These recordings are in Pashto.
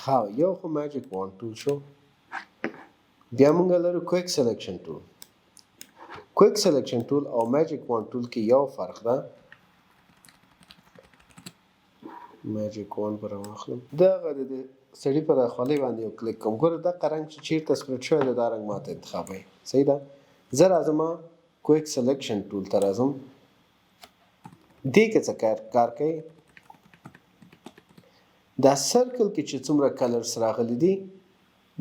ها یو خو میجیک وان ټول شو. بیا موږ لرو کویک سلیکشن ټول. کویک سلیکشن ټول او میجیک وان ټول کې یو فرق ده. میجیک وان پر واخلم دغه د سړي په خولې باندې یو کلیک کوم. ګوره دغه رنګ چې چیرته سپریډ شوی دی دا رنګ ماته انتخابوي. صحیح ده. زه راځم کویک سلیکشن ټول ته راځم. دې کې څه کار کوي؟ دا سرکل کې چې څومره کلرز راغلي دي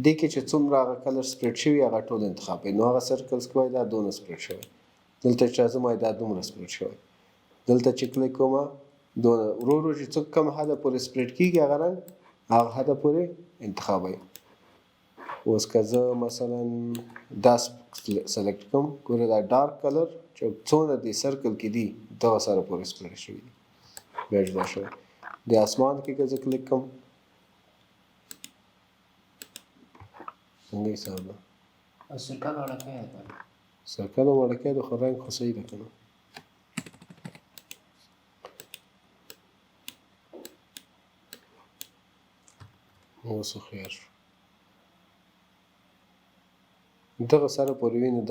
دې کې چې څومره هغه کلر سپریډ شوي هغه ټول انتخابوي. نو هغه سرکلز کې وایي دا دونه سپریډ شوی، دلته چې راځم وایي دا دومره سپریډ شوی، دلته چې کلیک کوم دونه ورو ورو چې څوک کم حده پورې سپریډ کېږي هغه رنګ هغه حده پورې انتخابوي. اوس که زه مثلا دا سلیکټ کوم، ګوره دا ډارک کلر چې څونه دې سرکل کې دي دغه سره پورې سپریډ شوي دي بیا جدا شوی. د اسمان کې که زه کلیک کوم څنګه حساب ده؟ سرکل وړکی ده، سرکل وړکی ده خو رنګ خو صحیح ده که نه. اوس خو خیر شو. دغه سره پورې وینو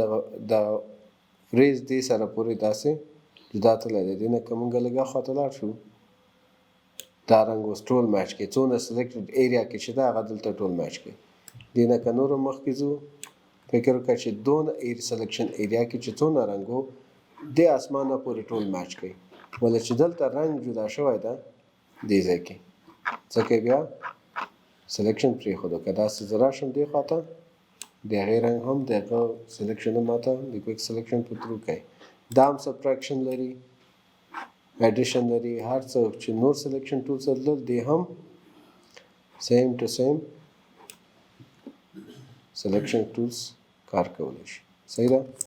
دا فریز دې سره پورې داسې جدا تللی دی. دې نه که موږ لږ خواته لاړ شو دا رنګ اوس ټول میچ کوي. څونه سلیکټډ ایریا کې چې ده هغه دلته ټول میچ کوي. دې نه که نور مخکې ځو فکر وکړه چې دونه سلیکشن ایریا کې چې څونه رنګ و دې اسمانه پورې ټول میچ کوي. ولې چې دلته رنګ جدا شوی ده دې ځای کې څه کوي بیا سلیکشن پرېښودو. که داسې زه راشم دې خواته د هغې رنګ هم د هغه سلیکشن هم ماته د کویک سلیکشن په ترو کوي. دا هم سبټراکشن لري، ایډیشن لري، هر څه چې نور سلیکشن ټولز لرل دی هم سیم ټو سیم سلیکشن ټولز کار کولی شي. صحیح ده.